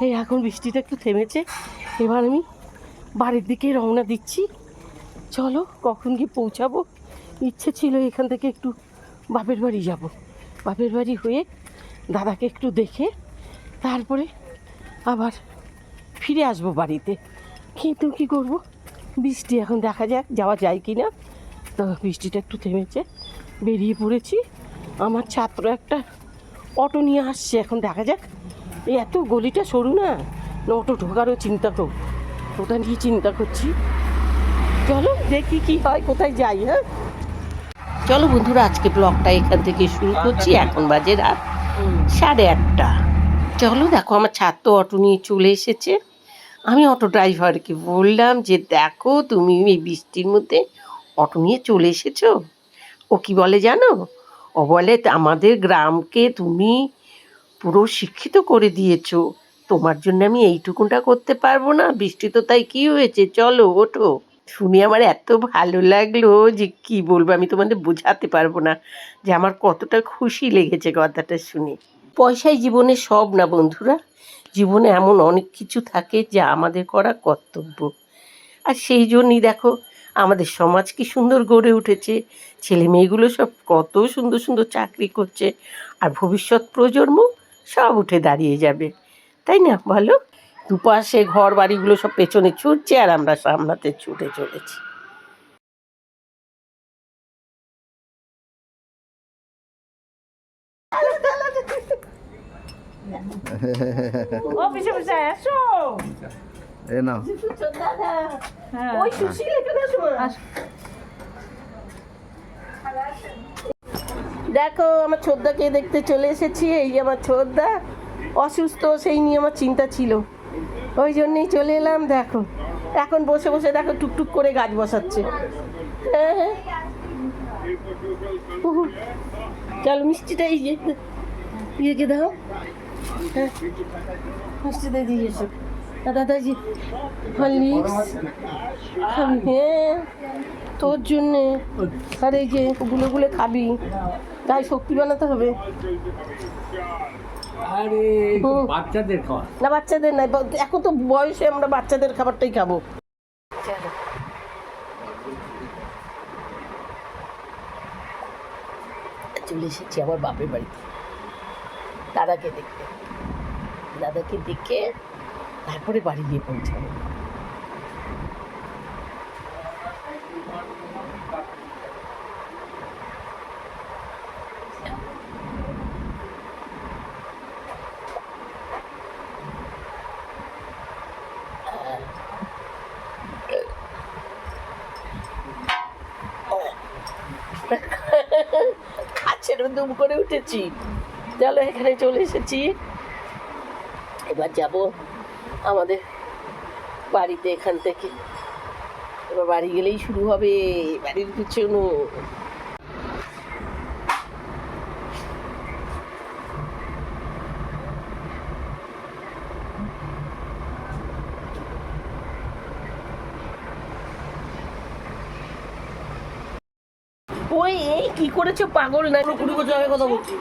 এই এখন বৃষ্টিটা একটু থেমেছে, এবার আমি বাড়ির দিকে রওনা দিচ্ছি। চলো কখন গিয়ে পৌঁছাবো। ইচ্ছে ছিল এখান থেকে একটু বাপের বাড়ি যাব, বাপের বাড়ি হয়ে দাদাকে একটু দেখে তারপরে আবার ফিরে আসবো বাড়িতে। কিন্তু কী করব, বৃষ্টি এখন দেখা যাক যাওয়া যায় কি না। তো বৃষ্টিটা একটু থেমেছে, বেরিয়ে পড়েছি। আমার ছাত্র একটা অটো নিয়ে আসছে, এখন দেখা যাক। এই এত গলিটা সরু না, অটো ঢোকারও চিন্তা কর, ওটা নিয়ে চিন্তা করছি। চলো দেখি কি হয়, কোথায় যাই। হ্যাঁ চলো বন্ধুরা, আজকে ব্লগটা এখান থেকে শুরু করছি। এখন বাজে রাত 8:30। চলো দেখো, আমার ছাত্র অটো নিয়ে চলে এসেছে। আমি অটো ড্রাইভারকে বললাম যে দেখো তুমি এই বৃষ্টির মধ্যে অটো নিয়ে চলে এসেছো। ও কি বলে জানো, ও বলে আমাদের গ্রামকে তুমি পুরো শিক্ষিত করে দিয়েছো, তোমার জন্য আমি এইটুকুনটা করতে পারবো না? বৃষ্টি তো তাই কি হয়েছে, চলো ওঠো। শুনে আমার এত ভালো লাগলো যে কি বলবো, আমি তোমাদের বোঝাতে পারবো না যে আমার কতটা খুশি লেগেছে কথাটা শুনে। পয়সাই জীবনে সব না বন্ধুরা, জীবনে এমন অনেক কিছু থাকে যা আমাদের করা কর্তব্য। আর সেই জন্যই দেখো আমাদের সমাজ কি সুন্দর গড়ে উঠেছে, ছেলে মেয়েগুলো সব কত সুন্দর সুন্দর চাকরি করছে, আর ভবিষ্যৎ প্রজন্ম সব উঠে দাঁড়িয়ে যাবে, তাই না বলো? দুপাশে ঘর বাড়িগুলো সব পেছনে ছুটছে আর আমরা সামনাতে ছুটে চলেছি। দেখো আমার ছোদ্দাকে দেখতে চলে এসেছি। এই যে আমার ছোদ্দা অসুস্থ, সেই নিয়ে আমার চিন্তা ছিল, ওই জন্যই চলে এলাম। দেখো এখন বসে বসে দেখো টুকটুক করে গাছ বসাচ্ছে। হ্যাঁ হ্যাঁ, চলো মিষ্টিটা এই যে ইয়েকে দাও। হ্যাঁ মিষ্টিটা দিয়ে এসো দাদাজি, হরলিক্স খাবি? হ্যাঁ তোর জন্যে। আর এই যে গুলো গুলো খাবি, তাই শক্তি বানাতে হবে। বাচ্চাদের খাওয়া না বাচ্চাদের নাই, এখন তো বয়সে আমরা বাচ্চাদের খাবারটাই খাবো। চলে এসেছি আমার বাপের বাড়িতে দাদাকে দেখতে। দাদাকে দেখে তারপরে বাড়ি গিয়ে পৌঁছাবো। গাছের দুম করে উঠেছি। চলো এখানে চলে এসেছি, এবার যাব আমাদের বাড়িতে। এখান থেকে এবার বাড়ি গেলেই শুরু হবে বাড়ির পিছনে। ওই এই কি করেছো পাগল না, 20 বছর আগে কথা বলছি।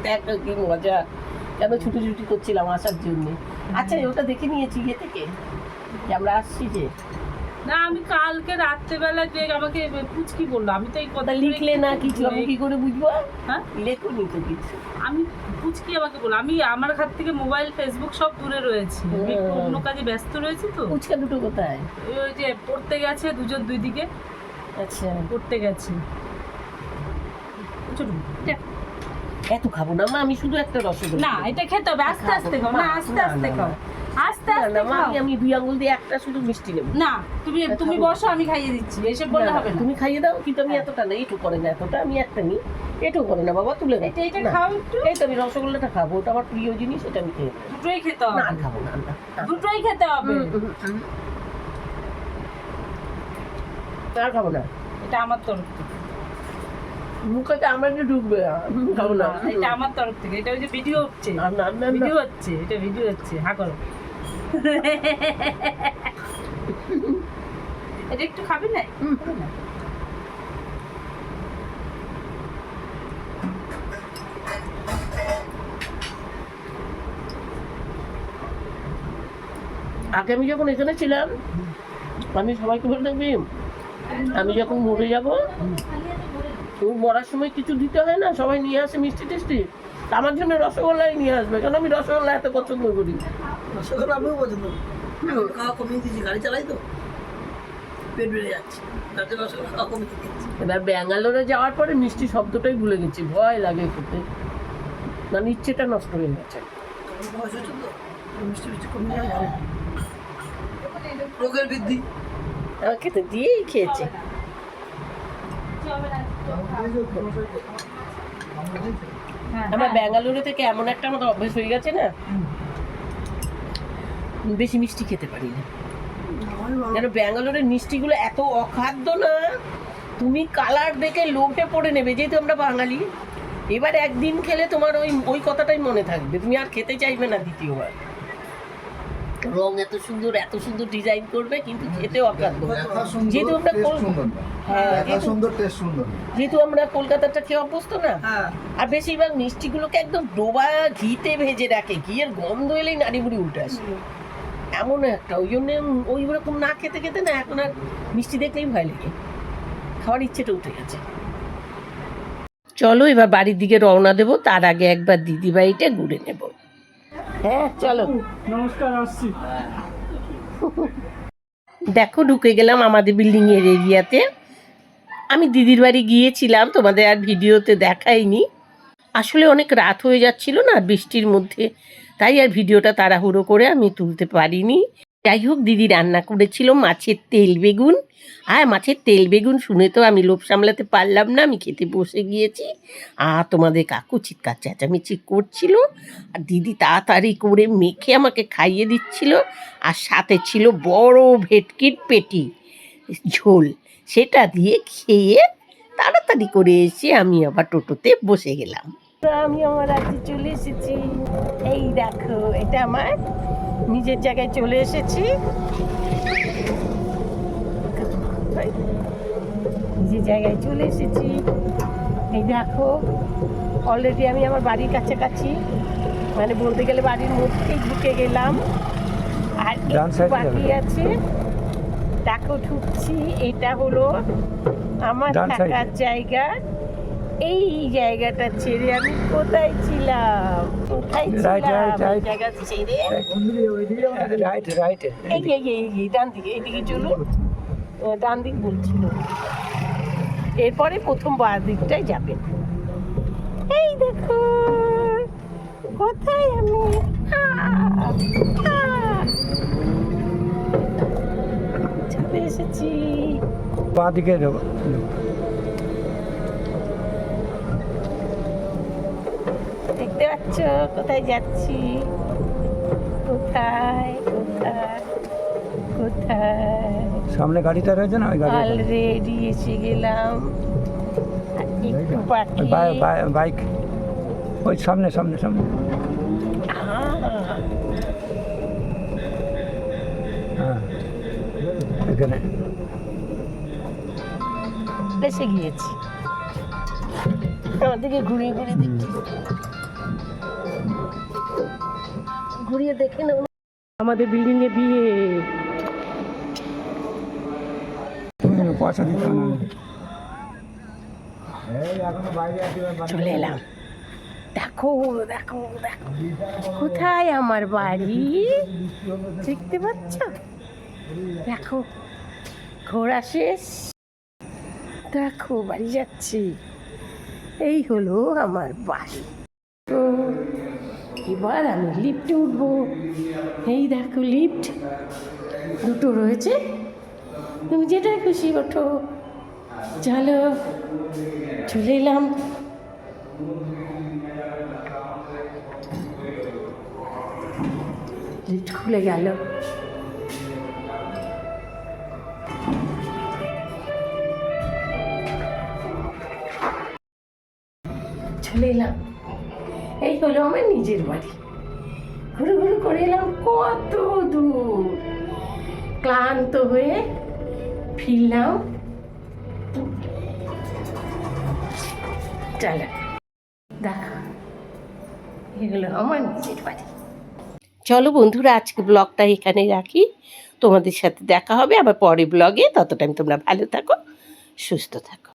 দেখো কি মজা, কেন ছুটি করছিলাম আসার জন্য। আচ্ছা ওটা দেখে নিয়েছি ইয়ে থেকে যে আমরা আসছি যে। না আমি কালকে রাত্রেবেলা যে আমাকে পুচকি বললো, আমি তো এই কথা লিখলে না কিছু, আমি কি করে বুঝবো? হ্যাঁ লেখুনি তো কিছু। আমি পুচকি আমাকে বললো, আমি আমার হাত থেকে মোবাইল ফেসবুক সব দূরে রয়েছে, আমি একটু অন্য কাজে ব্যস্ত রয়েছি তো। পুচকা দুটো কোথায়? ওই যে পড়তে গেছে, দুজন দুই দিকে। আচ্ছা পড়তে গেছে। এত খাবো না মা, আমি শুধু একটা রসগোল্লা। না এটা খেতে হবে, আস্তে আস্তে খাও, না আস্তে আস্তে খাও, আস্তে আস্তে খাও। আমি 2 আঙ্গুল দিয়ে একটা শুধু মিষ্টি নেব। না তুমি বসো, আমি খাইয়ে দিচ্ছি, এসব বললে হবে না। তুমি খাইয়ে দাও, কিন্তু আমি এতটা না, একটু করে না, এতটা আমি একটা নিই, একটু করে না বাবা, তুলে দাও। এটা খাও একটু। এই তো আমি রসগোল্লাটা খাবো, ওটা আমার প্রিয় জিনিস, এটা আমি খেয়ে নেবো। দুটোই খেতে হবে। না খাবো না, দুটোই খেতে হবে। আর খাবো না, এটা আমার তরফ থেকে। মুখে আমার একটু ঢুকবে, খাবো না। এটা আমার তরফ থেকে, এটা ওই যে ভিডিও হচ্ছে, ভিডিও হচ্ছে, এটা ভিডিও হচ্ছে। হ্যাঁ করো। এটা একটু খাবি না? আগে আমি যখন এখানে ছিলাম আমি সবাইকে বলে থাকবি আমি যখন মরে যাব তুমি মরার সময় কিছু দিতে হয় না, সবাই নিয়ে আসে মিষ্টি টিষ্টি, আমার জন্য রসগোল্লাই নিয়ে আসবে, কারণ আমি রসগোল্লা এত পছন্দ করি। রসগোল্লা আমিও পছন্দ করি, খাওয়া কমিয়ে দিয়েছি, গাড়ি চালাই তো পেট বেড়ে যাচ্ছে, তাতে রসগোল্লা খাওয়া কমিয়ে দিয়েছি। এবার ব্যাঙ্গালোরে যাওয়ার পরে মিষ্টি শব্দটাই ভুলে গেছি, ভয় লাগে খেতে, মানে ইচ্ছেটা নষ্ট হয়ে গেছে। বয়স হচ্ছে তো মিষ্টি মিষ্টি কমে যায়, রোগের বৃদ্ধি আমার খেতে দিয়েই খেয়েছে। আমরা ব্যাঙ্গালোরে থেকে এমন একটা আমাদের অভ্যেস হয়ে গেছে না, বেশি মিষ্টি খেতে পারি না। যেন ব্যাঙ্গালোরের মিষ্টিগুলো এত অখাদ্য না, তুমি কালার দেখে লোভে পড়ে নেবে, যেহেতু আমরা বাঙালি। এবার একদিন খেলে তোমার ওই কথাটাই মনে থাকবে, তুমি আর খেতে চাইবে না দ্বিতীয়বার। রং এত সুন্দর ডিজাইন করবে, কিন্তু খেতে অখাদ্য। যেহেতু আমরা যেহেতু আমরা কলকাতাটা খেয়ে অভ্যস্ত না, আর বেশিরভাগ মিষ্টিগুলোকে একদম ডোবা ঘিতে ভেজে রাখে, ঘিয়ের গন্ধ এলেই নাড়ি বুড়ি উল্টে আসে, এমন একটা। ওই জন্য ওই রকম না খেতে খেতে না এখন আর মিষ্টি দেখলেই ভয় লাগে, খাওয়ার ইচ্ছেটা উঠে গেছে। চলো এবার বাড়ির দিকে রওনা দেবো, তার আগে একবার দিদি বাড়িটা ঘুরে নেব। হ্যাঁ চলো, নমস্কার, আসছি। দেখো ঢুকে গেলাম আমাদের বিল্ডিং এর এরিয়াতে। আমি দিদির বাড়ি গিয়েছিলাম, তোমাদের আর ভিডিওতে দেখাইনি, আসলে অনেক রাত হয়ে যাচ্ছিল না বৃষ্টির মধ্যে, তাই আর ভিডিওটা তাড়াহুড়ো করে আমি তুলতে পারিনি। যাই হোক, দিদি রান্না করেছিল মাছের তেল বেগুন, আর মাছের তেল বেগুন শুনে তো আমি লোভ সামলাতে পারলাম না, আমি খেতে বসে গিয়েছি। আর তোমাদের কাকু চিৎকার চেঁচামেচি করছিল, আর দিদি তাড়াতাড়ি করে মেখে আমাকে খাইয়ে দিচ্ছিল, আর সাথে ছিল বড় ভেটকির পেটি ঝোল, সেটা দিয়ে খেয়ে তাড়াতাড়ি করে এসে আমি আবার টোটোতে বসে গেলাম। আমি আমার রাজ্যে চলে এসেছি, এই দেখো এটা আমার নিজের জায়গায় চলে এসেছি, নিজের জায়গায় চলে এসেছি। এই দেখো অলরেডি আমি আমার বাড়ির কাছাকাছি, মানে বলতে গেলে বাড়ির মধ্যেই ঢুকে গেলাম, আর একটু বাকি আছে। দেখো ঢুকছি, এটা হলো আমার থাকার জায়গা। এই জায়গাটা ছেড়ে আমি কোথায় ছিলাম, জায়গা ছেড়ে এই ডান দিকে, এইদিকে চলুন, ডান দিক বলছিল, এরপরে প্রথম বাঁ দিকটাই যাবেন। এই দেখো কোথায় আমি চলে এসেছি, বাঁ দিকে যাবো। দেখতে পাচ্ছ কোথায় যাচ্ছি, কোথায় কোথায় কোথায়, সামনে গাড়িটা রয়েছে না, ওই গাড়ি অলরেডি এসে গেলাম, একটু বাকি। বাইক ওই সামনে সামনে সামনে, হ্যাঁ এখানে এসে গিয়েছি। আমাদেরকে ঘুরিয়ে ঘুরিয়ে দেখছি, ঘুরিয়ে দেখে না আমাদের বিল্ডিং এ বিয়ে। পয়সা দিতে হবে না। চলে এলাম, দেখো দেখো দেখো কোথায় আমার বাড়ি, দেখতে পাচ্ছ? দেখো ঘোরা শেষ, দেখো বাড়ি যাচ্ছি, এই হলো আমার বাড়ি। তো এবার আমি লিফটে উঠবো, এই দেখো লিফট দুটো রয়েছে, তুমি যেটাই খুশি ওঠো। চলো চলে এলাম, লিফট খুলে গেল। চলে এলাম, এই হলো আমার নিজের বাড়ি। ঘুরে ঘুরে করে এলাম কত দূর, ক্লান্ত হয়ে ফিরলাম। চলো দেখো, এগুলো আমার নিজের বাড়ি। চলো বন্ধুরা, আজকে ব্লগটা এখানেই রাখি। তোমাদের সাথে দেখা হবে আবার পরে ব্লগে। তত টাইম তোমরা ভালো থাকো, সুস্থ থাকো।